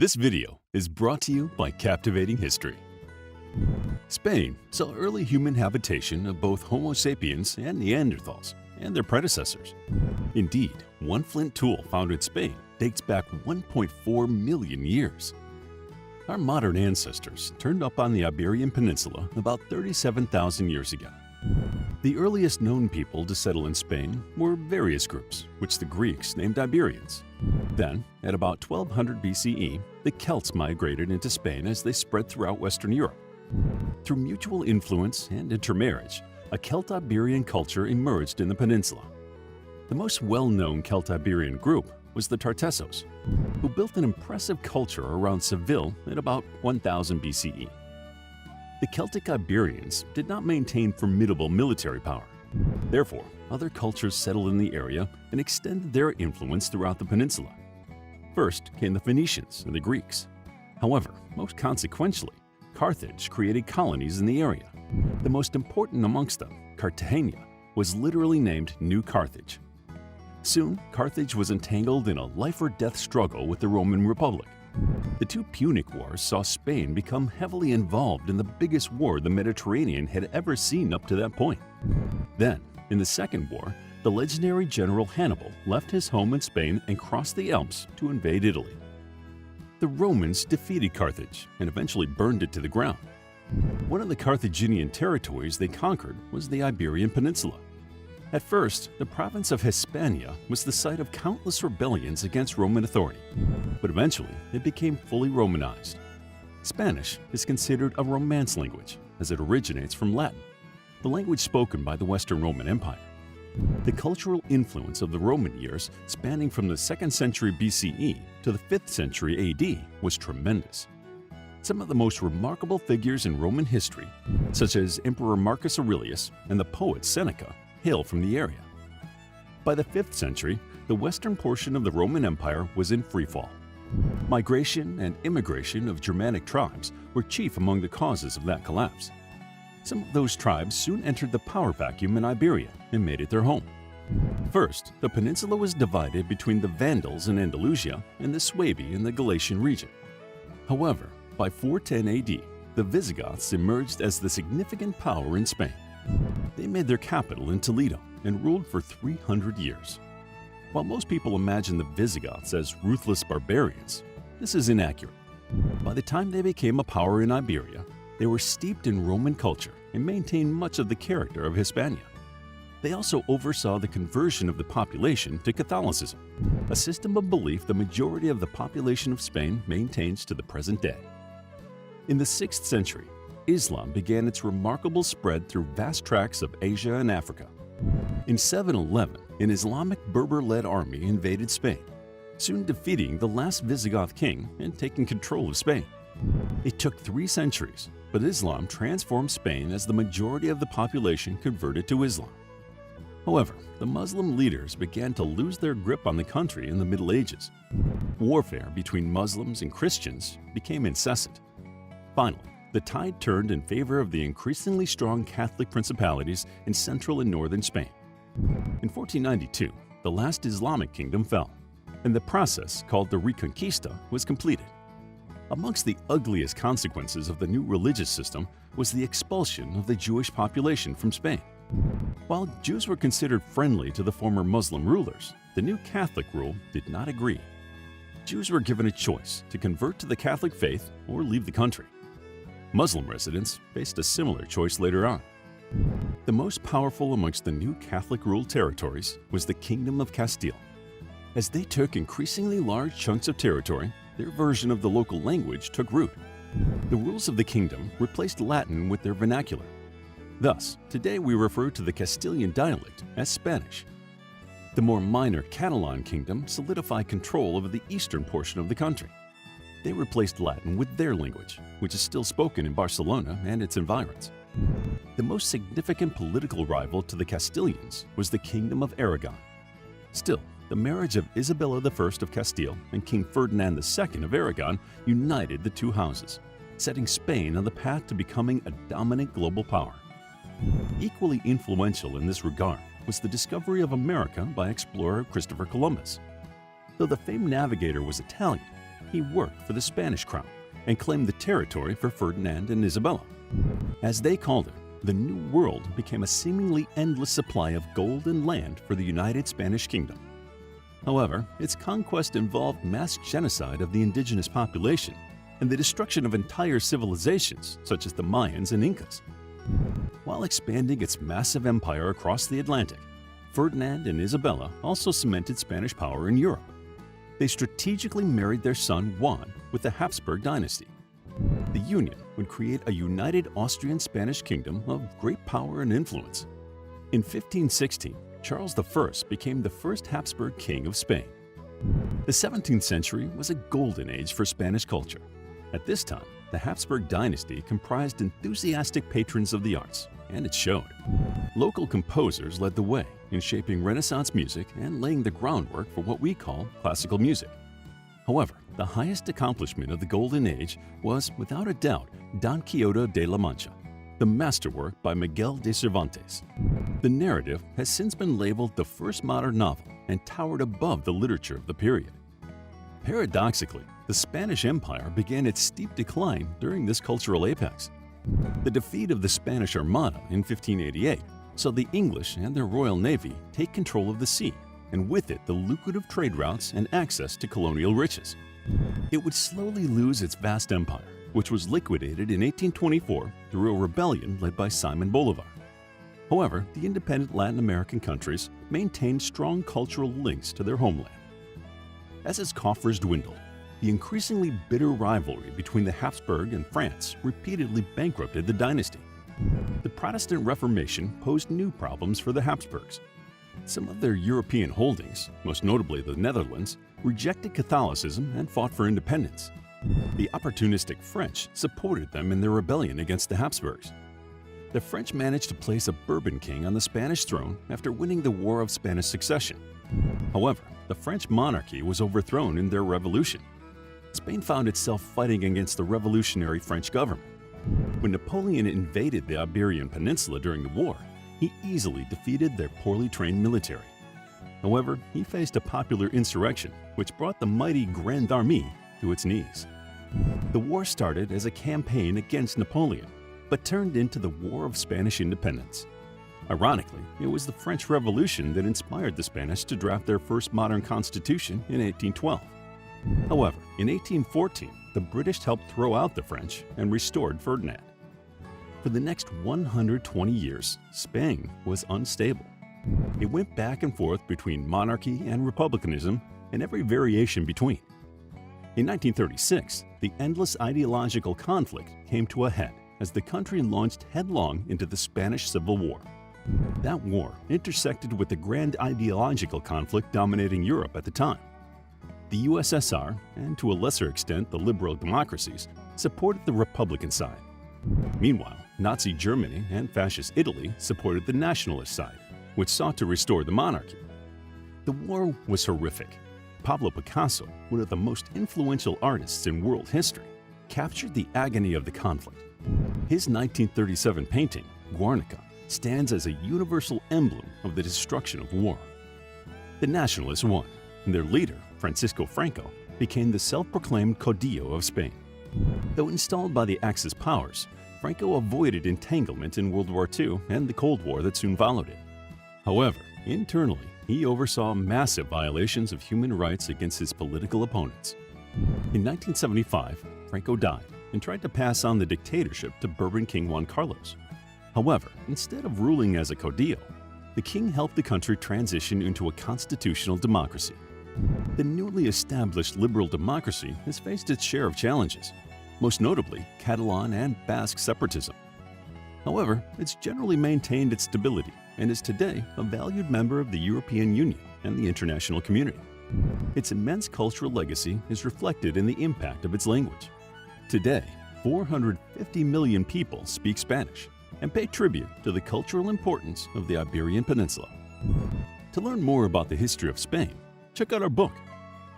This video is brought to you by Captivating History. Spain saw early human habitation of both Homo sapiens and Neanderthals and their predecessors. Indeed, one flint tool found in Spain dates back 1.4 million years. Our modern ancestors turned up on the Iberian Peninsula about 37,000 years ago. The earliest known people to settle in Spain were various groups, which the Greeks named Iberians. Then, at about 1200 BCE, the Celts migrated into Spain as they spread throughout Western Europe. Through mutual influence and intermarriage, a Celt-Iberian culture emerged in the peninsula. The most well-known Celt-Iberian group was the Tartessos, who built an impressive culture around Seville at about 1000 BCE. The Celtic Iberians did not maintain formidable military power. Therefore, other cultures settled in the area and extended their influence throughout the peninsula. First came the Phoenicians and the Greeks. However, most consequentially, Carthage created colonies in the area. The most important amongst them, Cartagena, was literally named New Carthage. Soon, Carthage was entangled in a life-or-death struggle with the Roman Republic. The two Punic Wars saw Spain become heavily involved in the biggest war the Mediterranean had ever seen up to that point. Then, in the Second War, the legendary general Hannibal left his home in Spain and crossed the Alps to invade Italy. The Romans defeated Carthage and eventually burned it to the ground. One of the Carthaginian territories they conquered was the Iberian Peninsula. At first, the province of Hispania was the site of countless rebellions against Roman authority, but eventually it became fully Romanized. Spanish is considered a Romance language as it originates from Latin, the language spoken by the Western Roman Empire. The cultural influence of the Roman years, spanning from the 2nd century BCE to the 5th century AD, was tremendous. Some of the most remarkable figures in Roman history, such as Emperor Marcus Aurelius and the poet Seneca, hail from the area. By the 5th century, the western portion of the Roman Empire was in freefall. Migration and immigration of Germanic tribes were chief among the causes of that collapse. Some of those tribes soon entered the power vacuum in Iberia and made it their home. First, the peninsula was divided between the Vandals in Andalusia and the Suebi in the Galatian region. However, by 410 AD, the Visigoths emerged as the significant power in Spain. They made their capital in Toledo and ruled for 300 years. While most people imagine the Visigoths as ruthless barbarians, this is inaccurate. By the time they became a power in Iberia, they were steeped in Roman culture and maintained much of the character of Hispania. They also oversaw the conversion of the population to Catholicism, a system of belief the majority of the population of Spain maintains to the present day. In the 6th century, Islam began its remarkable spread through vast tracts of Asia and Africa. In 711, an Islamic Berber-led army invaded Spain, soon defeating the last Visigoth king and taking control of Spain. It took 3 centuries, but Islam transformed Spain as the majority of the population converted to Islam. However, the Muslim leaders began to lose their grip on the country in the Middle Ages. Warfare between Muslims and Christians became incessant. Finally, the tide turned in favor of the increasingly strong Catholic principalities in central and northern Spain. In 1492, the last Islamic kingdom fell, and the process called the Reconquista was completed. Amongst the ugliest consequences of the new religious system was the expulsion of the Jewish population from Spain. While Jews were considered friendly to the former Muslim rulers, the new Catholic rule did not agree. Jews were given a choice to convert to the Catholic faith or leave the country. Muslim residents faced a similar choice later on. The most powerful amongst the new Catholic-ruled territories was the Kingdom of Castile. As they took increasingly large chunks of territory, their version of the local language took root. The rules of the kingdom replaced Latin with their vernacular. Thus, today we refer to the Castilian dialect as Spanish. The more minor Catalan kingdom solidified control over the eastern portion of the country. They replaced Latin with their language, which is still spoken in Barcelona and its environs. The most significant political rival to the Castilians was the Kingdom of Aragon. Still, the marriage of Isabella I of Castile and King Ferdinand II of Aragon united the two houses, setting Spain on the path to becoming a dominant global power. Equally influential in this regard was the discovery of America by explorer Christopher Columbus. Though the famed navigator was Italian, he worked for the Spanish crown and claimed the territory for Ferdinand and Isabella. As they called it, the New World became a seemingly endless supply of gold and land for the United Spanish Kingdom. However, its conquest involved mass genocide of the indigenous population and the destruction of entire civilizations such as the Mayans and Incas. While expanding its massive empire across the Atlantic, Ferdinand and Isabella also cemented Spanish power in Europe. They strategically married their son Juan with the Habsburg dynasty. The union would create a united Austrian-Spanish kingdom of great power and influence. In 1516, Charles I became the first Habsburg king of Spain. The 17th century was a golden age for Spanish culture. At this time, the Habsburg dynasty comprised enthusiastic patrons of the arts, and it showed. Local composers led the way in shaping Renaissance music and laying the groundwork for what we call classical music. However, the highest accomplishment of the Golden Age was, without a doubt, Don Quixote de la Mancha, the masterwork by Miguel de Cervantes. The narrative has since been labeled the first modern novel and towered above the literature of the period. Paradoxically, the Spanish Empire began its steep decline during this cultural apex. The defeat of the Spanish Armada in 1588 saw the English and their Royal Navy take control of the sea, and with it the lucrative trade routes and access to colonial riches. It would slowly lose its vast empire, which was liquidated in 1824 through a rebellion led by Simon Bolivar. However, the independent Latin American countries maintained strong cultural links to their homeland. As its coffers dwindled, the increasingly bitter rivalry between the Habsburg and France repeatedly bankrupted the dynasty. The Protestant Reformation posed new problems for the Habsburgs. Some of their European holdings, most notably the Netherlands, rejected Catholicism and fought for independence. The opportunistic French supported them in their rebellion against the Habsburgs. The French managed to place a Bourbon king on the Spanish throne after winning the War of Spanish Succession. However, the French monarchy was overthrown in their revolution. Spain found itself fighting against the revolutionary French government. When Napoleon invaded the Iberian Peninsula during the war, he easily defeated their poorly trained military. However, he faced a popular insurrection which brought the mighty Grande Armée to its knees. The war started as a campaign against Napoleon, but turned into the War of Spanish Independence. Ironically, it was the French Revolution that inspired the Spanish to draft their first modern constitution in 1812. However, in 1814, the British helped throw out the French and restored Ferdinand. For the next 120 years, Spain was unstable. It went back and forth between monarchy and republicanism and every variation between. In 1936, the endless ideological conflict came to a head as the country launched headlong into the Spanish Civil War. That war intersected with the grand ideological conflict dominating Europe at the time. The USSR, and to a lesser extent the liberal democracies, supported the Republican side. Meanwhile, Nazi Germany and Fascist Italy supported the nationalist side, which sought to restore the monarchy. The war was horrific. Pablo Picasso, one of the most influential artists in world history, captured the agony of the conflict. His 1937 painting, Guernica, stands as a universal emblem of the destruction of war. The nationalists won, and their leader, Francisco Franco, became the self-proclaimed caudillo of Spain. Though installed by the Axis powers, Franco avoided entanglement in World War II and the Cold War that soon followed it. However, internally, he oversaw massive violations of human rights against his political opponents. In 1975, Franco died and tried to pass on the dictatorship to Bourbon King Juan Carlos. However, instead of ruling as a caudillo, the king helped the country transition into a constitutional democracy. The newly established liberal democracy has faced its share of challenges, most notably Catalan and Basque separatism. However, it's generally maintained its stability and is today a valued member of the European Union and the international community. Its immense cultural legacy is reflected in the impact of its language. Today, 450 million people speak Spanish and pay tribute to the cultural importance of the Iberian Peninsula. To learn more about the history of Spain, check out our book,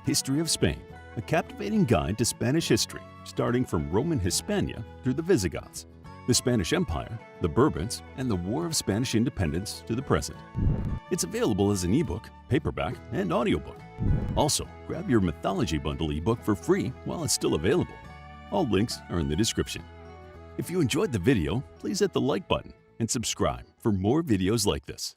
History of Spain, a captivating guide to Spanish history starting from Roman Hispania through the Visigoths, the Spanish Empire, the Bourbons, and the War of Spanish Independence to the present. It's available as an ebook, paperback, and audiobook. Also, grab your Mythology Bundle ebook for free while it's still available. All links are in the description. If you enjoyed the video, please hit the like button and subscribe for more videos like this.